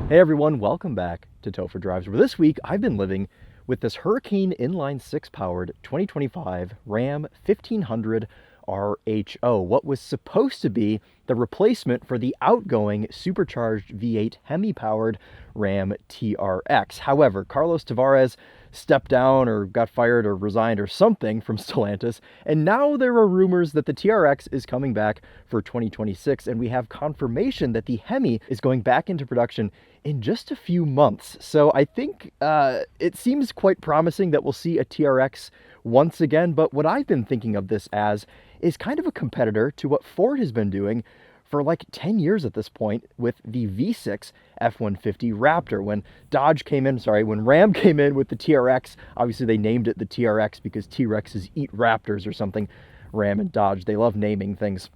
Hey everyone, welcome back to Topher Drives, where this week I've been living with this Hurricane Inline-6 powered 2025 Ram 1500 RHO, what was supposed to be the replacement for the outgoing supercharged V8 Hemi-powered Ram TRX. However, Carlos Tavares stepped down or got fired or resigned or something from Stellantis, and now there are rumors that the TRX is coming back for 2026, and we have confirmation that the Hemi is going back into production in just a few months. So I think it seems quite promising that we'll see a TRX once again, but what I've been thinking of this as is kind of a competitor to what Ford has been doing for like 10 years at this point with the V6 F-150 Raptor. When Ram came in with the TRX, obviously they named it the TRX because T-Rexes eat raptors or something. Ram and Dodge, they love naming things.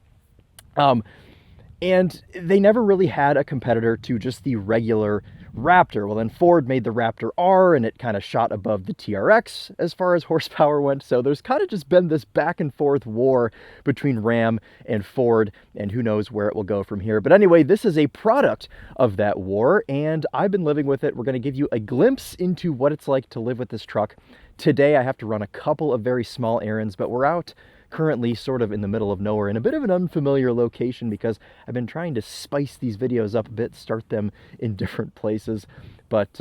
And they never really had a competitor to just the regular Raptor. Well, then Ford made the Raptor R, and it kind of shot above the TRX as far as horsepower went. So there's kind of just been this back and forth war between Ram and Ford, and who knows where it will go from here. But anyway, this is a product of that war, and I've been living with it. We're going to give you a glimpse into what it's like to live with this truck. Today, I have to run a couple of very small errands, but we're out currently sort of in the middle of nowhere in a bit of an unfamiliar location because I've been trying to spice these videos up a bit, start them in different places. But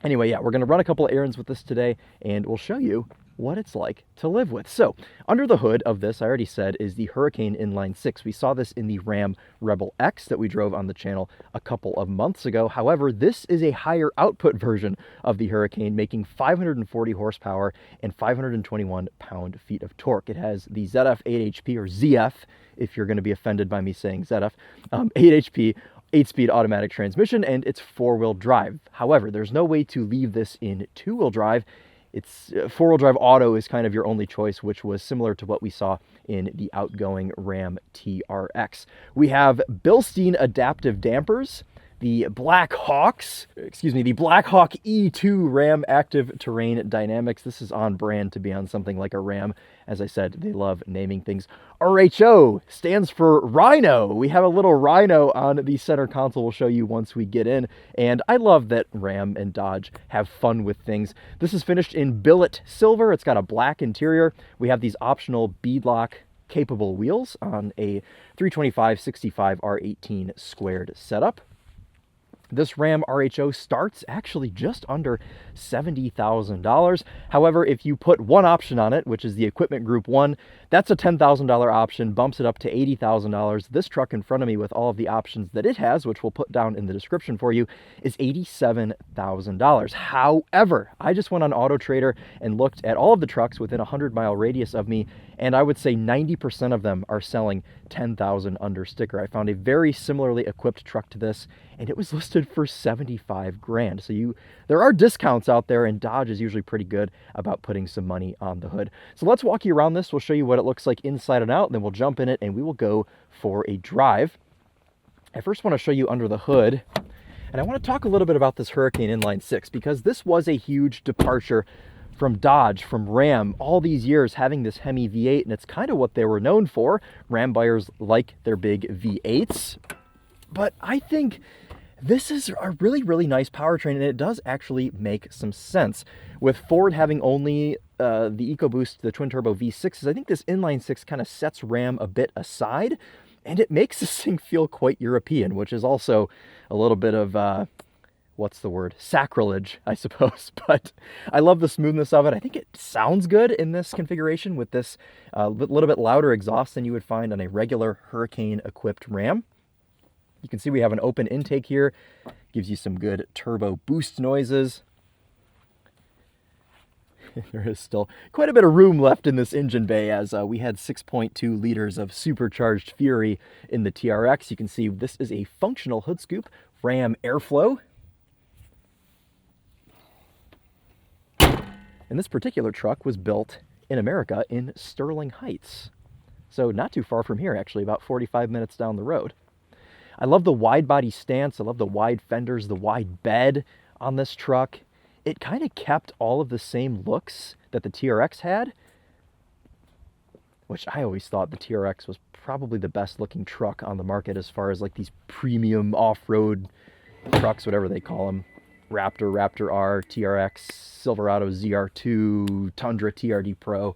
anyway, yeah, we're going to run a couple of errands with this today, and we'll show you what it's like to live with. So, under the hood of this, I already said, is the Hurricane Inline-6. We saw this in the Ram Rebel X that we drove on the channel a couple of months ago. However, this is a higher output version of the Hurricane, making 540 horsepower and 521 pound-feet of torque. It has the ZF 8HP, or ZF, if you're going to be offended by me saying ZF, 8HP, 8-speed automatic transmission, and it's 4-wheel drive. However, there's no way to leave this in 2-wheel drive. It's 4-wheel drive auto is kind of your only choice, which was similar to what we saw in the outgoing Ram TRX. We have Bilstein adaptive dampers, the Black Hawk E2 Ram Active Terrain Dynamics. This is on brand to be on something like a Ram. As I said, they love naming things. RHO stands for Rhino. We have a little Rhino on the center console we'll show you once we get in. And I love that Ram and Dodge have fun with things. This is finished in Billet silver. It's got a black interior. We have these optional beadlock capable wheels on a 325/65 R18 squared setup. This Ram RHO starts actually just under $70,000. However, if you put one option on it, which is the Equipment Group 1, that's a $10,000 option, bumps it up to $80,000. This truck in front of me with all of the options that it has, which we'll put down in the description for you, is $87,000. However, I just went on Auto Trader and looked at all of the trucks within a 100-mile radius of me, and I would say 90% of them are selling $10,000 under sticker. I found a very similarly equipped truck to this, and it was listed for $75,000. So there are discounts out there, and Dodge is usually pretty good about putting some money on the hood. So let's walk you around this. We'll show you what it looks like inside and out, and then we'll jump in it and we will go for a drive. I first want to show you under the hood, and I want to talk a little bit about this Hurricane Inline-6 because this was a huge departure from Dodge, from Ram, all these years having this Hemi V8, and it's kind of what they were known for. Ram buyers like their big V8s, but I think this is a really, really nice powertrain, and it does actually make some sense. With Ford having only the EcoBoost, the twin-turbo V6s, I think this Inline-6 kind of sets Ram a bit aside, and it makes this thing feel quite European, which is also a little bit of what's the word? Sacrilege, I suppose. But I love the smoothness of it. I think it sounds good in this configuration with this little bit louder exhaust than you would find on a regular Hurricane-equipped Ram. You can see we have an open intake here. Gives you some good turbo boost noises. There is still quite a bit of room left in this engine bay as we had 6.2 liters of supercharged fury in the TRX. You can see this is a functional hood scoop, Ram airflow. And this particular truck was built in America in Sterling Heights. So not too far from here, actually, about 45 minutes down the road. I love the wide body stance. I love the wide fenders, the wide bed on this truck. It kind of kept all of the same looks that the TRX had, which I always thought the TRX was probably the best looking truck on the market as far as like these premium off-road trucks, whatever they call them. Raptor, Raptor R, TRX, Silverado ZR2, Tundra TRD Pro.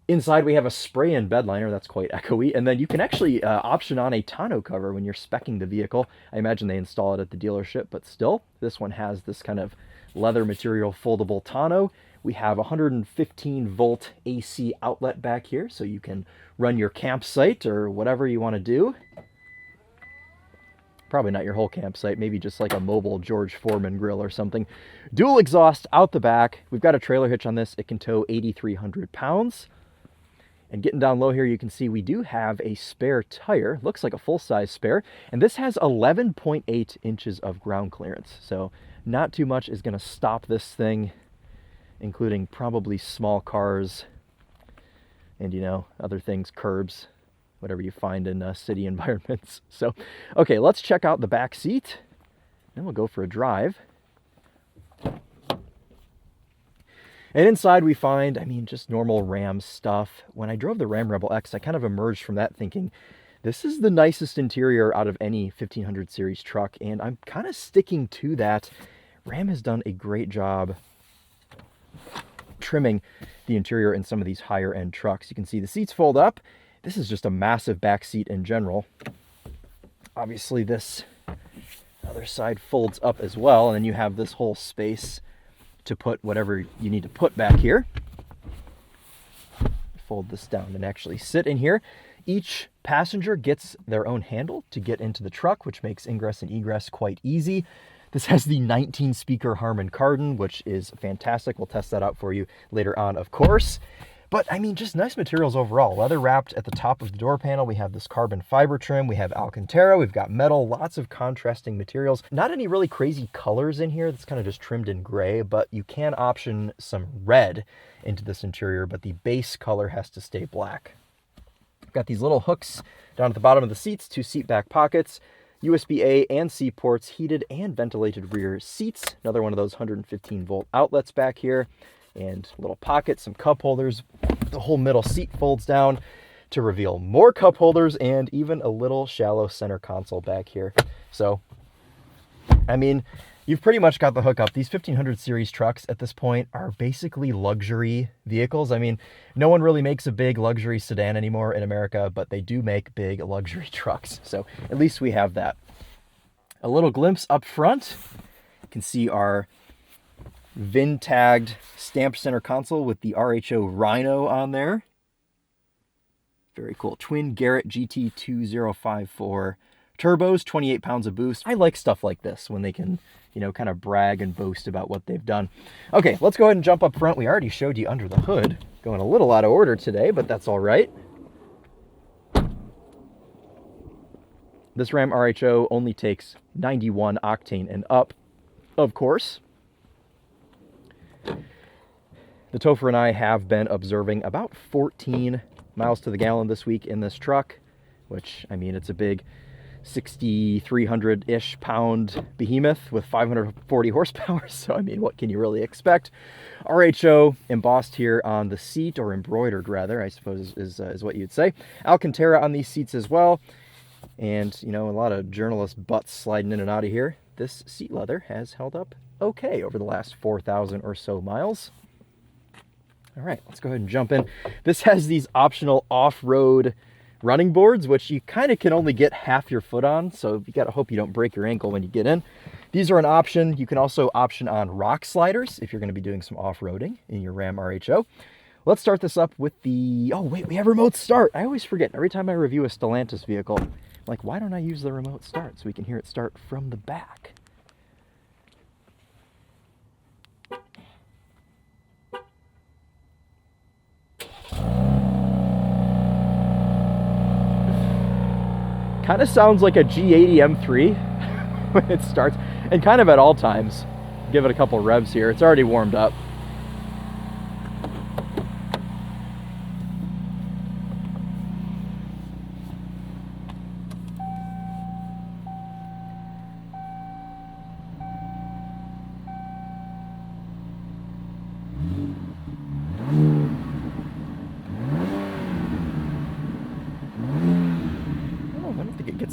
Inside we have a spray-in bed liner that's quite echoey, and then you can actually option on a tonneau cover when you're speccing the vehicle. I imagine they install it at the dealership, but still, this one has this kind of leather material foldable tonneau. We have 115 volt AC outlet back here, so you can run your campsite or whatever you want to do. Probably not your whole campsite, maybe just like a mobile George Foreman grill or something. Dual exhaust out the back. We've got a trailer hitch on this. It can tow 8,300 pounds. And getting down low here, you can see we do have a spare tire. Looks like a full-size spare. And this has 11.8 inches of ground clearance. So not too much is going to stop this thing, including probably small cars and, you know, other things, curbs, whatever you find in city environments. So, okay, let's check out the back seat. Then we'll go for a drive. And inside we find, I mean, just normal Ram stuff. When I drove the Ram Rebel X, I kind of emerged from that thinking, this is the nicest interior out of any 1500 series truck, and I'm kind of sticking to that. Ram has done a great job trimming the interior in some of these higher end trucks. You can see the seats fold up. This is just a massive back seat in general. Obviously this other side folds up as well, and then you have this whole space to put whatever you need to put back here. Fold this down and actually sit in here. Each passenger gets their own handle to get into the truck, which makes ingress and egress quite easy. This has the 19-speaker Harman Kardon, which is fantastic. We'll test that out for you later on, of course. But, I mean, just nice materials overall. Leather wrapped at the top of the door panel. We have this carbon fiber trim. We have Alcantara. We've got metal. Lots of contrasting materials. Not any really crazy colors in here. That's kind of just trimmed in gray, but you can option some red into this interior, but the base color has to stay black. We've got these little hooks down at the bottom of the seats, 2 seat back pockets, USB-A and C ports, heated and ventilated rear seats. Another one of those 115 volt outlets back here. And little pockets, some cup holders. The whole middle seat folds down to reveal more cup holders and even a little shallow center console back here. So, I mean, you've pretty much got the hookup. These 1500 series trucks at this point are basically luxury vehicles. I mean, no one really makes a big luxury sedan anymore in America, but they do make big luxury trucks. So at least we have that. A little glimpse up front. You can see our VIN tagged stamped center console with the RHO Rhino on there. Very cool. Twin Garrett GT2054 turbos, 28 pounds of boost. I like stuff like this when they can, you know, kind of brag and boast about what they've done. Okay, let's go ahead and jump up front. We already showed you under the hood. Going a little out of order today, but that's all right. This Ram RHO only takes 91 octane and up, of course. The Topher and I have been observing about 14 miles to the gallon this week in this truck, which, I mean, it's a big 6,300-ish pound behemoth with 540 horsepower. So, I mean, what can you really expect? RHO embossed here on the seat, or embroidered rather, I suppose is what you'd say. Alcantara on these seats as well. And, you know, a lot of journalist butts sliding in and out of here. This seat leather has held up okay over the last 4,000 or so miles. All right, let's go ahead and jump in. This has these optional off-road running boards, which you kind of can only get half your foot on, so you got to hope you don't break your ankle when you get in. These are an option. You can also option on rock sliders if you're going to be doing some off-roading in your Ram RHO. Let's start this up with the... Oh, wait, we have remote start. I always forget. Every time I review a Stellantis vehicle, I'm like, why don't I use the remote start so we can hear it start from the back? Kind of sounds like a G80 M3 when it starts, and kind of at all times. Give it a couple revs here. It's already warmed up.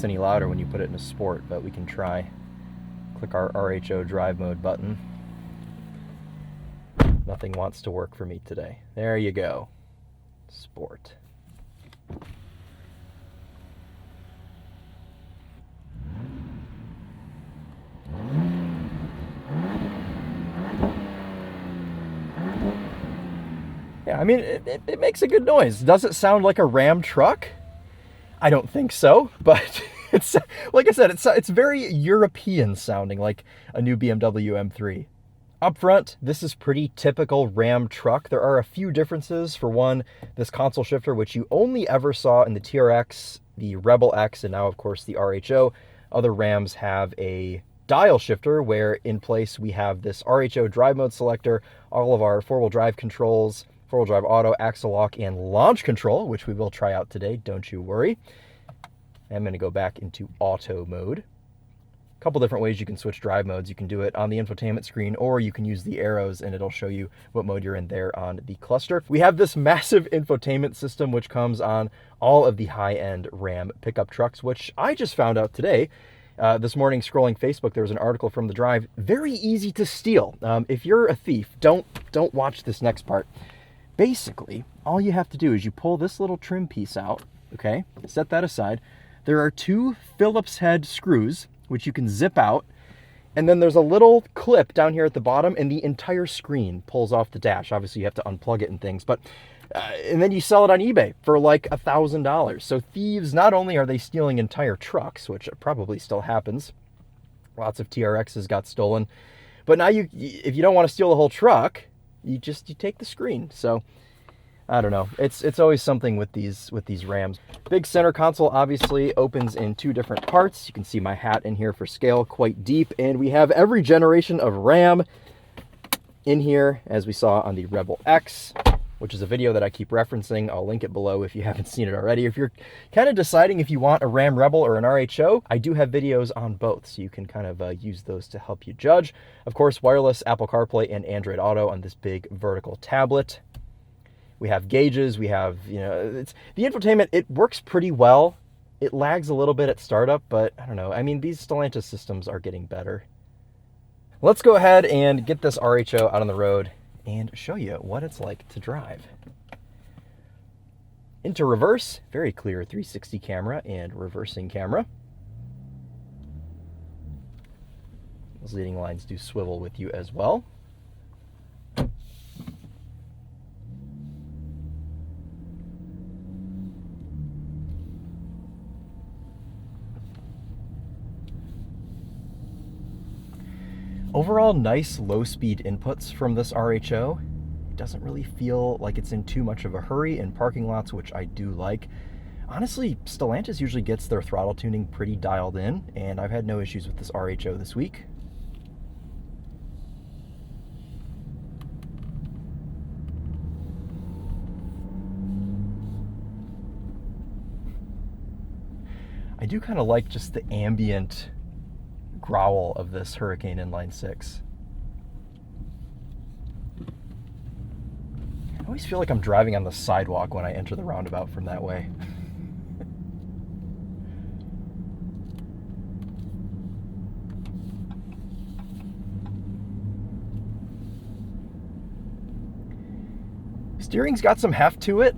Any louder when you put it in a sport, but we can try. Click our RHO drive mode button. Nothing wants to work for me today. There you go. Sport. Yeah, I mean, it makes a good noise. Does it sound like a Ram truck? I don't think so, but it's, like I said, it's very European sounding, like a new BMW M3. Up front, this is pretty typical Ram truck. There are a few differences. For one, this console shifter, which you only ever saw in the TRX, the Rebel X, and now, of course, the RHO. Other Rams have a dial shifter, where in place we have this RHO drive mode selector, all of our four-wheel drive controls, four-wheel drive auto, axle lock, and launch control, which we will try out today, don't you worry. I'm going to go back into auto mode. A couple different ways you can switch drive modes. You can do it on the infotainment screen, or you can use the arrows and it'll show you what mode you're in there on the cluster. We have this massive infotainment system which comes on all of the high-end Ram pickup trucks, which I just found out today. This morning, scrolling Facebook, there was an article from The Drive. Very easy to steal. If you're a thief, don't watch this next part. Basically, all you have to do is you pull this little trim piece out, okay? Set that aside. There are two Phillips head screws, which you can zip out. And then there's a little clip down here at the bottom, and the entire screen pulls off the dash. Obviously, you have to unplug it and things, but and then you sell it on eBay for like $1,000. So thieves, not only are they stealing entire trucks, which probably still happens, lots of TRXs got stolen, but now if you don't want to steal the whole truck, you take the screen. So I don't know. It's always something with these Rams. Big center console obviously opens in two different parts. You can see my hat in here for scale, quite deep, and we have every generation of Ram in here, as we saw on the Rebel X, which is a video that I keep referencing. I'll link it below if you haven't seen it already. If you're kind of deciding if you want a Ram Rebel or an RHO, I do have videos on both, so you can kind of use those to help you judge. Of course, wireless Apple CarPlay and Android Auto on this big vertical tablet. We have gauges, we have, the infotainment, it works pretty well. It lags a little bit at startup, but I don't know. I mean, these Stellantis systems are getting better. Let's go ahead and get this RHO out on the road and show you what it's like to drive. Into reverse, very clear 360 camera and reversing camera. Those leading lines do swivel with you as well. Overall, nice low-speed inputs from this RHO. It doesn't really feel like it's in too much of a hurry in parking lots, which I do like. Honestly, Stellantis usually gets their throttle tuning pretty dialed in, and I've had no issues with this RHO this week. I do kind of like just the ambient growl of this Hurricane Inline-6. I always feel like I'm driving on the sidewalk when I enter the roundabout from that way. Steering's got some heft to it,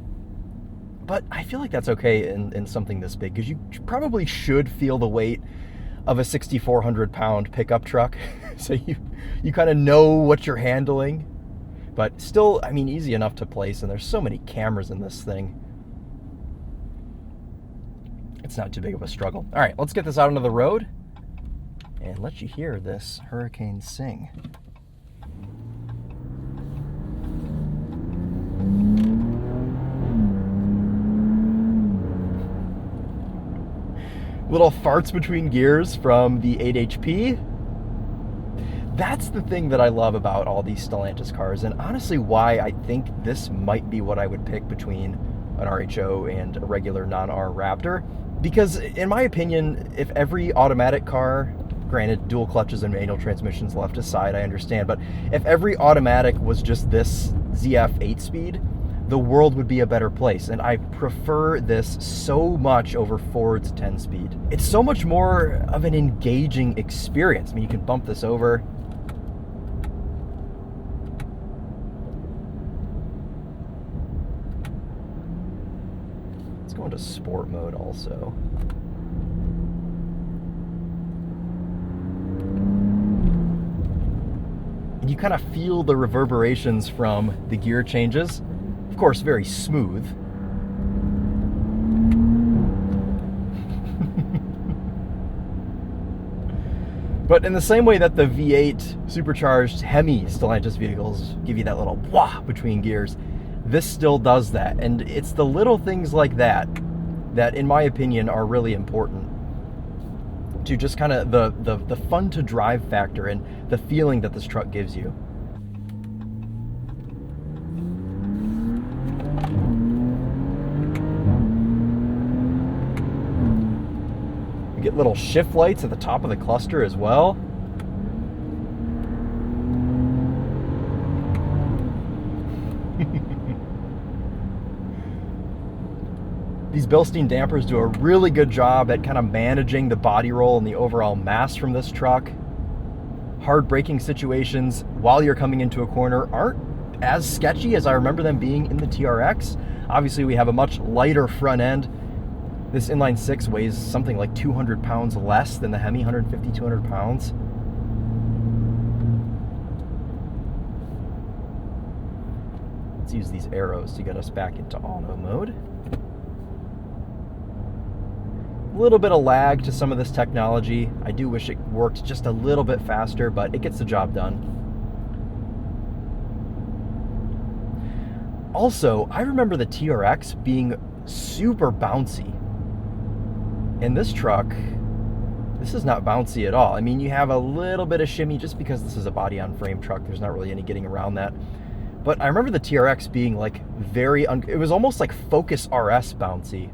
but I feel like that's okay in something this big, because you probably should feel the weight of a 6,400-pound pickup truck. So you kind of know what you're handling, but still, I mean, easy enough to place, and there's so many cameras in this thing. It's not too big of a struggle. All right, let's get this out onto the road and let you hear this Hurricane sing. Little farts between gears from the 8HP. That's the thing that I love about all these Stellantis cars, and honestly why I think this might be what I would pick between an RHO and a regular non-R Raptor. Because in my opinion, if every automatic car, granted dual clutches and manual transmissions left aside, I understand, but if every automatic was just this ZF 8-speed, the world would be a better place. And I prefer this so much over Ford's 10-speed. It's so much more of an engaging experience. I mean, you can bump this over. Let's go into sport mode also. And you kind of feel the reverberations from the gear changes. Of course, very smooth. But in the same way that the V8 supercharged Hemi Stellantis vehicles give you that little wah between gears, this still does that. And it's the little things like that that, in my opinion, are really important to just kind of the fun to drive factor and the feeling that this truck gives you. You get little shift lights at the top of the cluster as well. These Bilstein dampers do a really good job at kind of managing the body roll and the overall mass from this truck. Hard braking situations while you're coming into a corner aren't as sketchy as I remember them being in the TRX. Obviously, we have a much lighter front end. This Inline-6 weighs something like 200 pounds less than the Hemi, 150, 200 pounds. Let's use these arrows to get us back into auto mode. A little bit of lag to some of this technology. I do wish it worked just a little bit faster, but it gets the job done. Also, I remember the TRX being super bouncy. In this truck, this is not bouncy at all. I mean, you have a little bit of shimmy just because this is a body-on-frame truck. There's not really any getting around that. But I remember the TRX being like it was almost like Focus RS bouncy.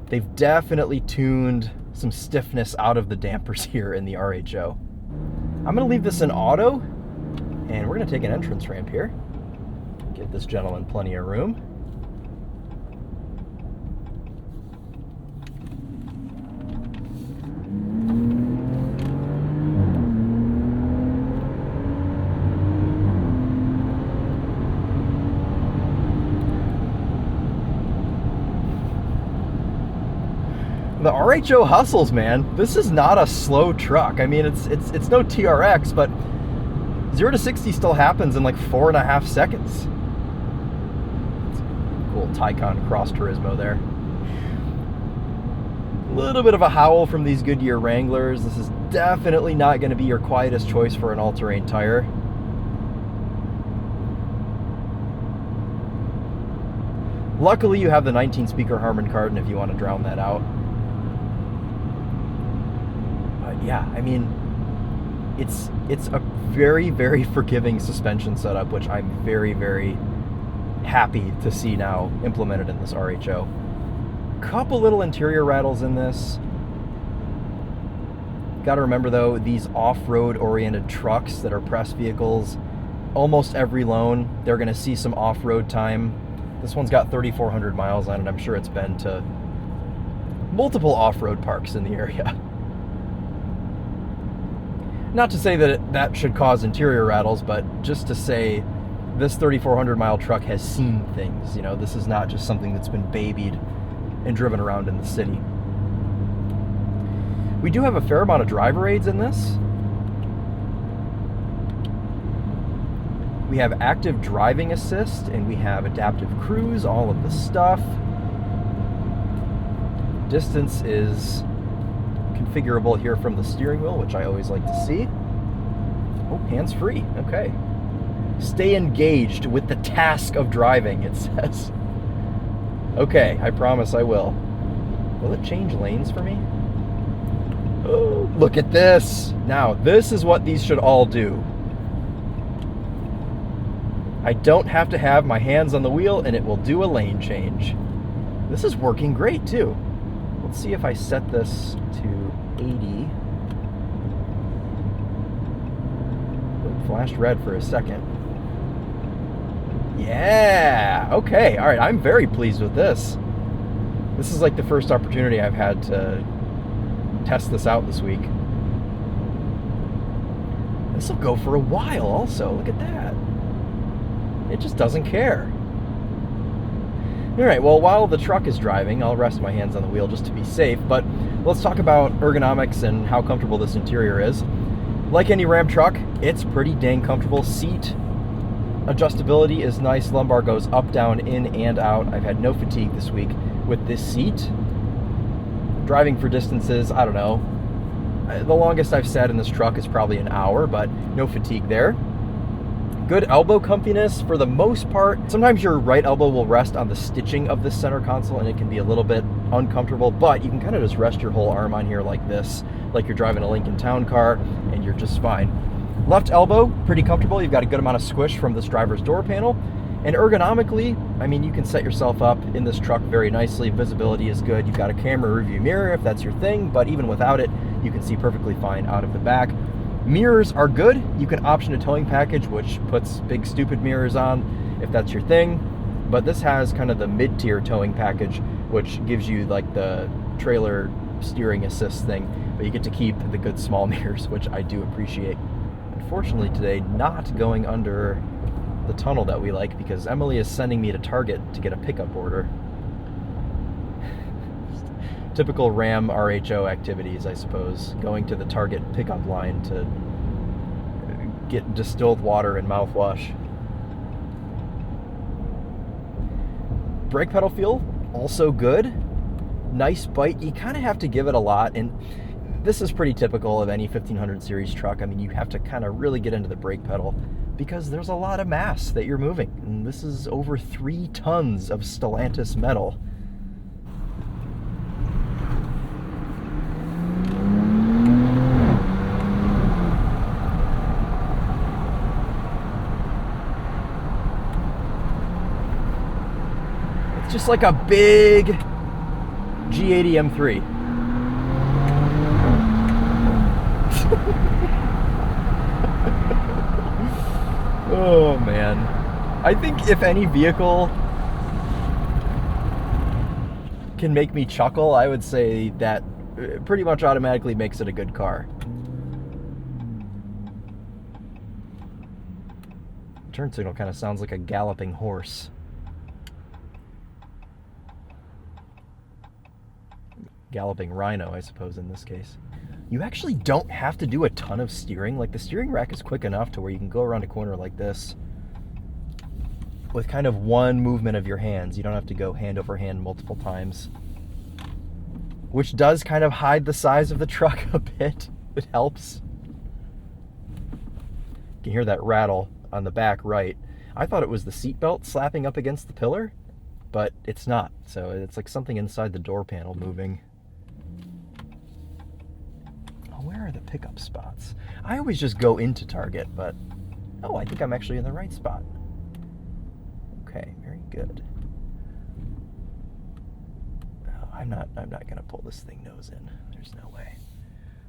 They've definitely tuned some stiffness out of the dampers here in the RHO. I'm gonna leave this in auto, and we're gonna take an entrance ramp here. Give this gentleman plenty of room. The RHO hustles, man. This is not a slow truck. I mean, it's no TRX, but 0 to 60 still happens in like 4.5 seconds. Cool Taycan Cross Turismo there. A little bit of a howl from these Goodyear Wranglers. This is definitely not going to be your quietest choice for an all-terrain tire. Luckily, you have the 19-speaker Harman Kardon if you want to drown that out. Yeah, I mean, it's a very, very forgiving suspension setup, which I'm very, very happy to see now implemented in this RHO. Couple little interior rattles in this. Got to remember though, these off-road oriented trucks that are press vehicles, almost every loan, they're going to see some off-road time. This one's got 3,400 miles on it. I'm sure it's been to multiple off-road parks in the area. Not to say that that should cause interior rattles, but just to say this 3,400 mile truck has seen things. You know, this is not just something that's been babied and driven around in the city. We do have a fair amount of driver aids in this. We have active driving assist, and we have adaptive cruise, all of the stuff. Distance is configurable here from the steering wheel, which I always like to see. Oh, hands-free. Okay. Stay engaged with the task of driving, it says. Okay, I promise I will. Will it change lanes for me? Oh, look at this. Now, this is what these should all do. I don't have to have my hands on the wheel, and it will do a lane change. This is working great, too. Let's see if I set this to 80. It flashed red for a second. Yeah, okay, all right, I'm very pleased with this. This is like the first opportunity I've had to test this out this week. This will go for a while also, look at that. It just doesn't care. All right, well, while the truck is driving, I'll rest my hands on the wheel just to be safe, but let's talk about ergonomics and how comfortable this interior is. Like any Ram truck, it's pretty dang comfortable. Seat adjustability is nice. Lumbar goes up, down, in, and out. I've had no fatigue this week with this seat. Driving for distances, I don't know. The longest I've sat in this truck is probably an hour, but no fatigue there. Good elbow comfiness for the most part. Sometimes your right elbow will rest on the stitching of the center console and it can be a little bit uncomfortable, but you can kind of just rest your whole arm on here like this, like you're driving a Lincoln Town car, and you're just fine. Left elbow, pretty comfortable. You've got a good amount of squish from this driver's door panel. And ergonomically, I mean, you can set yourself up in this truck very nicely. Visibility is good. You've got a camera review mirror if that's your thing, but even without it, you can see perfectly fine out of the back. Mirrors are good. You can option a towing package, which puts big stupid mirrors on if that's your thing. But this has kind of the mid-tier towing package, which gives you like the trailer steering assist thing, but you get to keep the good small mirrors, which I do appreciate. Unfortunately today, not going under the tunnel that we like because Emily is sending me to Target to get a pickup order. Typical Ram RHO activities, I suppose. Going to the Target pickup line to get distilled water and mouthwash. Brake pedal feel, also good. Nice bite. You kind of have to give it a lot, and this is pretty typical of any 1500 series truck. I mean, you have to kind of really get into the brake pedal because there's a lot of mass that you're moving. And this is over 3 tons of Stellantis metal. It's just like a big G80 M3. Oh man, I think if any vehicle can make me chuckle, I would say that pretty much automatically makes it a good car. Turn signal kind of sounds like a galloping horse. Galloping rhino, I suppose, in this case. You actually don't have to do a ton of steering. Like, the steering rack is quick enough to where you can go around a corner like this with kind of one movement of your hands. You don't have to go hand over hand multiple times, which does kind of hide the size of the truck a bit. It helps. You can hear that rattle on the back right. I thought it was the seatbelt slapping up against the pillar, but it's not. So it's like something inside the door panel moving. Where are the pickup spots? I always just go into Target, but oh, I think I'm actually in the right spot. Okay, very good. Oh, I'm not gonna pull this thing nose in. There's no way.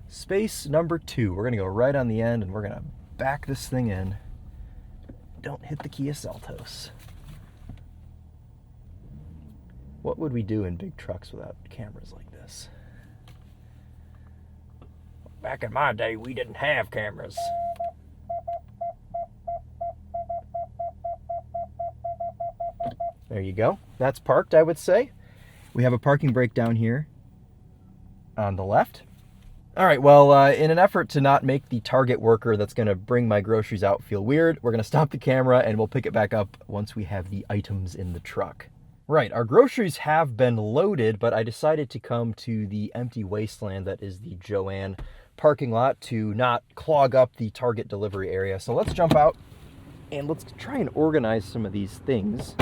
Space number 2. We're gonna go right on the end and we're gonna back this thing in. Don't hit the Kia Seltos. What would we do in big trucks without cameras like this? Back in my day, we didn't have cameras. There you go. That's parked, I would say. We have a parking brake down here on the left. All right, well, in an effort to not make the Target worker that's going to bring my groceries out feel weird, we're going to stop the camera and we'll pick it back up once we have the items in the truck. Right, our groceries have been loaded, but I decided to come to the empty wasteland that is the Joann parking lot to not clog up the Target delivery area. So let's jump out and let's try and organize some of these things.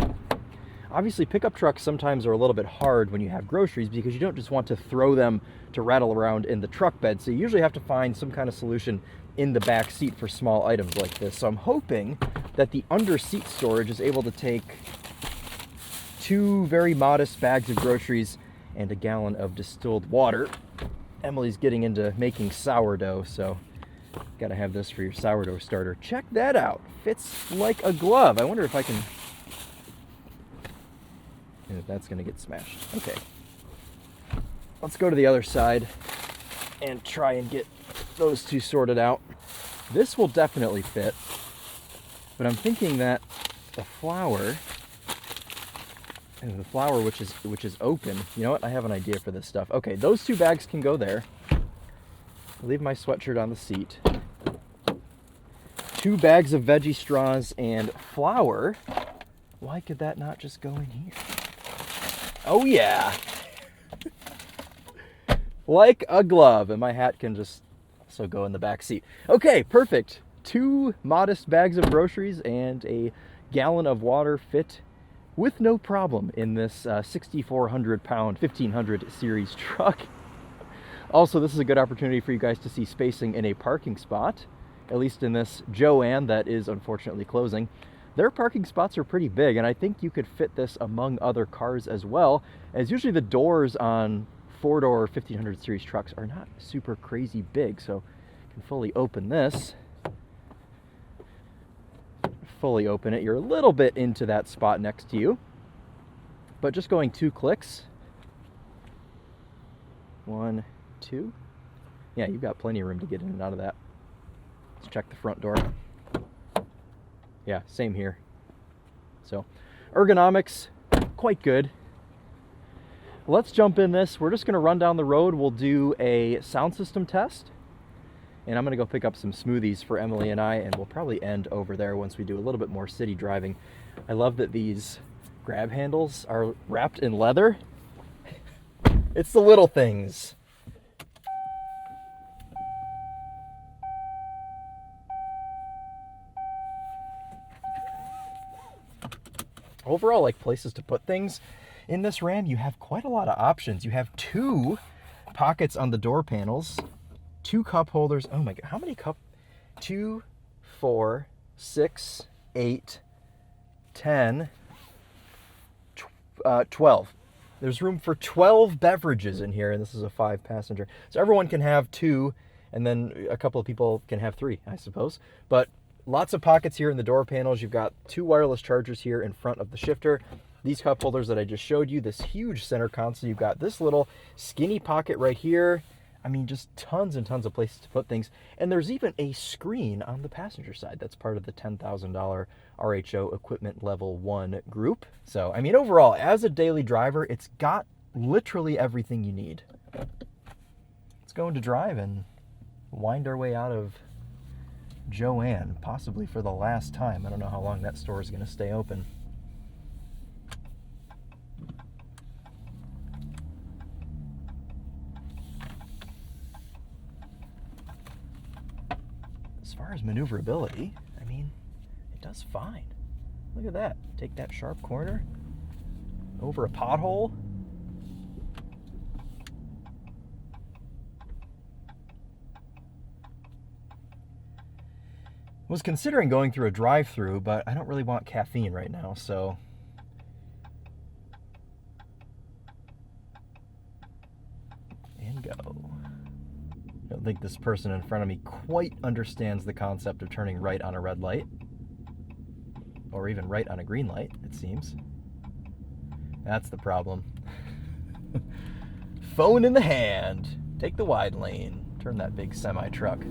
Obviously, pickup trucks sometimes are a little bit hard when you have groceries because you don't just want to throw them to rattle around in the truck bed. So you usually have to find some kind of solution in the back seat for small items like this. So I'm hoping that the under seat storage is able to take 2 very modest bags of groceries and a gallon of distilled water. Emily's getting into making sourdough, so gotta have this for your sourdough starter. Check that out. Fits like a glove. I wonder if I can And that's going to get smashed. Okay. Let's go to the other side and try and get those two sorted out. This will definitely fit, but I'm thinking that the flower, which is open, you know what? I have an idea for this stuff. Okay, those two bags can go there. I'll leave my sweatshirt on the seat. 2 bags of veggie straws and flour. Why could that not just go in here? Oh yeah! Like a glove, and my hat can just also go in the back seat. Okay, perfect. 2 modest bags of groceries and a gallon of water fit with no problem in this 6,400 pound 1500 series truck. Also, this is a good opportunity for you guys to see spacing in a parking spot, at least in this Jo-Ann that is unfortunately closing. Their parking spots are pretty big, and I think you could fit this among other cars as well, as usually the doors on 4-door 1500 series trucks are not super crazy big. So you can fully open this. Fully open it. You're a little bit into that spot next to you, but just going 2 clicks. 1, 2. Yeah, you've got plenty of room to get in and out of that. Let's check the front door. Yeah, same here. So, ergonomics, quite good. Let's jump in this. We're just going to run down the road. We'll do a sound system test. And I'm going to go pick up some smoothies for Emily and I, and we'll probably end over there once we do a little bit more city driving. I love that these grab handles are wrapped in leather. It's the little things. Overall, like places to put things in this Ram, you have quite a lot of options. You have 2 pockets on the door panels, 2 cup holders. Oh my god, how many cup? 2, 4, 6, 8, 10, 12. There's room for 12 beverages in here, and this is a 5-passenger. So everyone can have 2, and then a couple of people can have 3, I suppose. But lots of pockets here in the door panels. You've got 2 wireless chargers here in front of the shifter. These cup holders that I just showed you, this huge center console. You've got this little skinny pocket right here. I mean, just tons and tons of places to put things. And there's even a screen on the passenger side. That's part of the $10,000 RHO Equipment Level 1 group. So, I mean, overall, as a daily driver, it's got literally everything you need. Let's go into drive and wind our way out of Jo-Ann, possibly for the last time. I don't know how long that store is going to stay open. As far as maneuverability, I mean, it does fine. Look at that. Take that sharp corner over a pothole. Was considering going through a drive-through, but I don't really want caffeine right now, so and go. I don't think this person in front of me quite understands the concept of turning right on a red light, or even right on a green light, it seems. That's the problem. Phone in the hand. Take the wide lane. Turn that big semi-truck.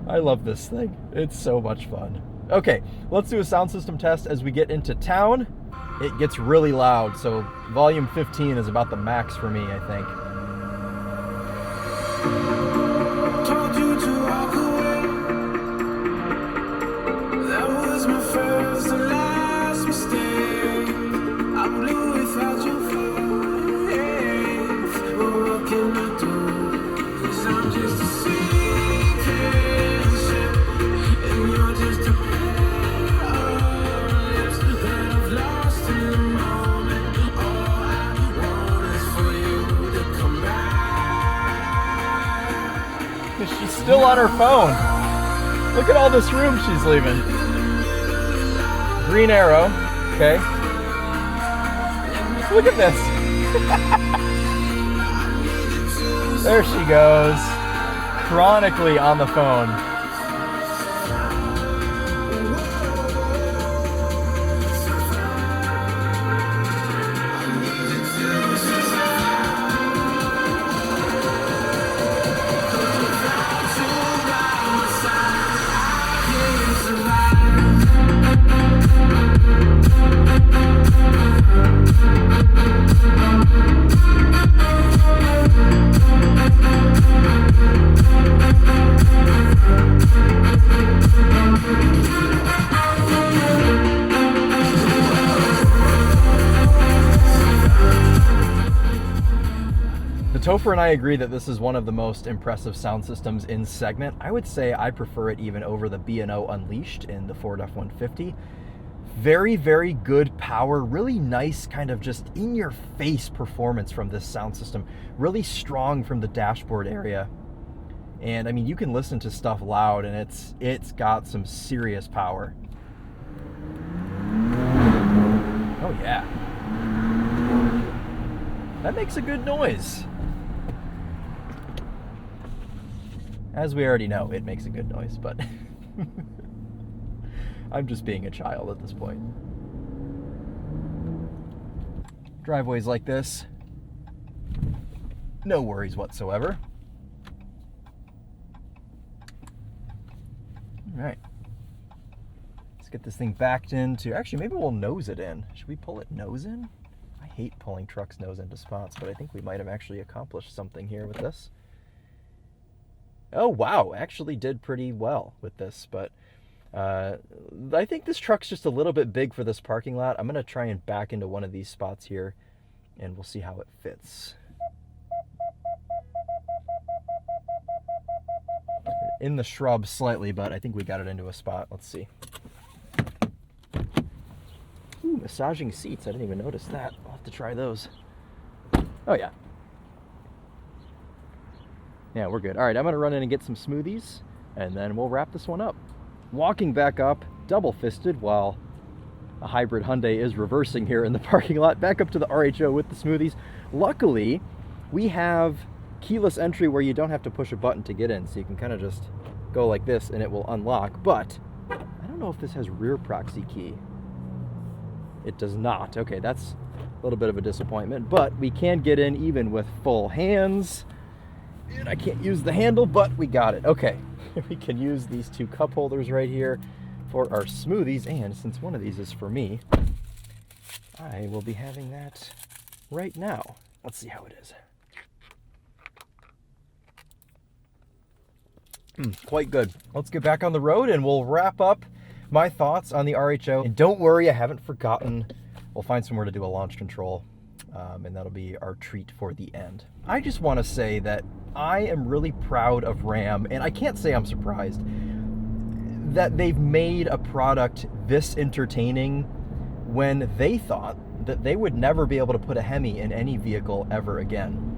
I love this thing. It's so much fun. Okay, let's do a sound system test as we get into town. It gets really loud, so volume 15 is about the max for me, I think. Told you to walk away. That was my first and last mistake. I blew without your face. Well, what can I do? 'Cause I'm just a sinking ship, and you're just a pair of lips that I've lost in the moment. All I want is for you to come back. She's still on her phone. Look at all this room she's leaving. Green arrow. Okay. Look at this. There she goes. Chronically on the phone. Topher and I agree that this is one of the most impressive sound systems in segment. I would say I prefer it even over the B&O Unleashed in the Ford F-150. Very, very good power, really nice kind of just in-your-face performance from this sound system. Really strong from the dashboard area. And I mean, you can listen to stuff loud and it's got some serious power. Oh yeah. That makes a good noise. As we already know, it makes a good noise, but I'm just being a child at this point. Driveways like this, no worries whatsoever. All right. Let's get this thing backed into, actually maybe we'll nose it in. Should we pull it nose in? I hate pulling trucks nose into spots, but I think we might have actually accomplished something here with this. Oh wow, actually did pretty well with this, but I think this truck's just a little bit big for this parking lot. I'm gonna try and back into one of these spots here and we'll see how it fits. In the shrub slightly, but I think we got it into a spot. Let's see. Ooh, massaging seats. I didn't even notice that. I'll have to try those. Oh yeah. Yeah, we're good. All right, I'm gonna run in and get some smoothies and then we'll wrap this one up. Walking back up, double-fisted, while a hybrid Hyundai is reversing here in the parking lot, back up to the RHO with the smoothies. Luckily, we have keyless entry where you don't have to push a button to get in, so you can kind of just go like this and it will unlock. But I don't know if this has rear proxy key. It does not. Okay, that's a little bit of a disappointment, but we can get in even with full hands. And I can't use the handle, but we got it. Okay, we can use these two cup holders right here for our smoothies, and since one of these is for me, I will be having that right now. Let's see how it is. Quite good. Let's get back on the road and we'll wrap up my thoughts on the RHO. And don't worry, I haven't forgotten. We'll find somewhere to do a launch control, and that'll be our treat for the end. I just want to say that I am really proud of Ram, and I can't say I'm surprised that they've made a product this entertaining when they thought that they would never be able to put a Hemi in any vehicle ever again.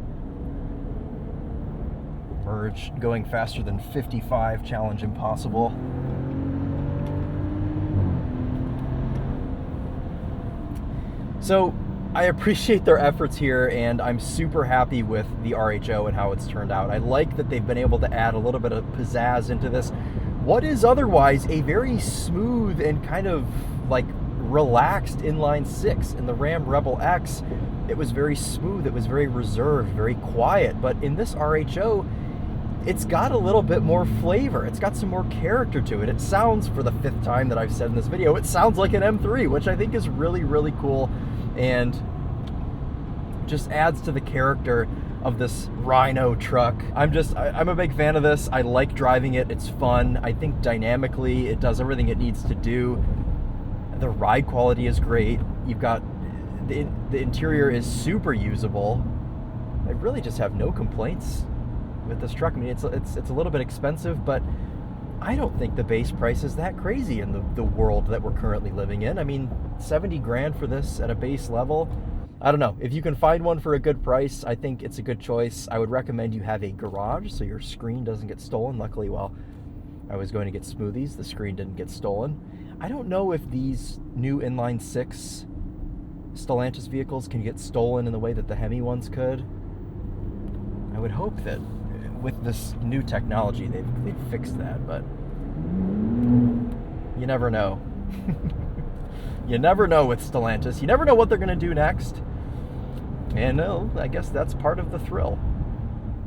Merge going faster than 55, challenge impossible. So I appreciate their efforts here, and I'm super happy with the RHO and how it's turned out. I like that they've been able to add a little bit of pizzazz into this, what is otherwise a very smooth and kind of like relaxed inline-6. In the Ram Rebel X, it was very smooth, it was very reserved, very quiet, but in this RHO, it's got a little bit more flavor. It's got some more character to it. It sounds, for the 5th time that I've said in this video, it sounds like an M3, which I think is really, really cool and just adds to the character of this Rhino truck. I'm a big fan of this. I like driving it. It's fun. I think dynamically it does everything it needs to do. The ride quality is great. You've got, the interior is super usable. I really just have no complaints with this truck. I mean, it's a little bit expensive, but I don't think the base price is that crazy in the world that we're currently living in. I mean, 70 grand for this at a base level. I don't know. If you can find one for a good price, I think it's a good choice. I would recommend you have a garage so your screen doesn't get stolen. Luckily, while I was going to get smoothies, the screen didn't get stolen. I don't know if these new Inline-6 Stellantis vehicles can get stolen in the way that the Hemi ones could. I would hope that with this new technology they've fixed that, but you never know. You never know with Stellantis. You never know what they're going to do next. And I guess that's part of the thrill.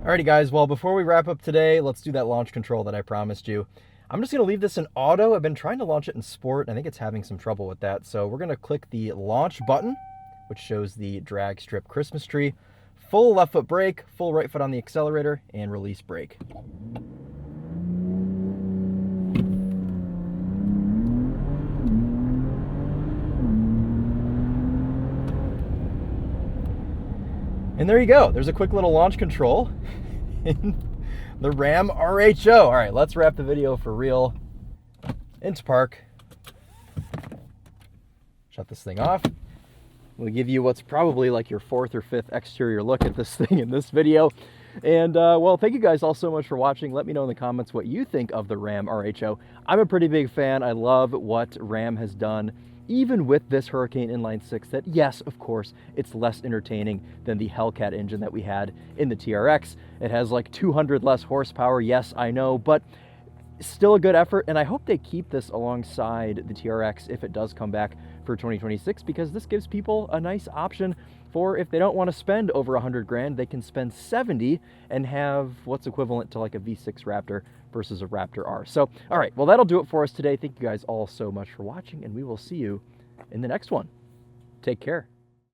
Alrighty guys, well, before we wrap up today, let's do that launch control that I promised you. I'm just going to leave this in auto. I've been trying to launch it in sport. I think it's having some trouble with that. So we're going to click the launch button, which shows the drag strip Christmas tree. Full left foot brake, full right foot on the accelerator, and release brake. And there you go. There's a quick little launch control in the Ram RHO. All right, let's wrap the video for real. Into park. Shut this thing off. We'll give you what's probably like your 4th or 5th exterior look at this thing in this video. And well, thank you guys all so much for watching. Let me know in the comments what you think of the Ram RHO. I'm a pretty big fan. I love what Ram has done, even with this Hurricane Inline-6, that yes, of course, it's less entertaining than the Hellcat engine that we had in the TRX. It has like 200 less horsepower, yes, I know, but still a good effort, and I hope they keep this alongside the TRX if it does come back for 2026, because this gives people a nice option for if they don't want to spend over 100 grand, they can spend 70 and have what's equivalent to like a V6 Raptor versus a Raptor R. So, all right, well, that'll do it for us today. Thank you guys all so much for watching, and we will see you in the next one. Take care.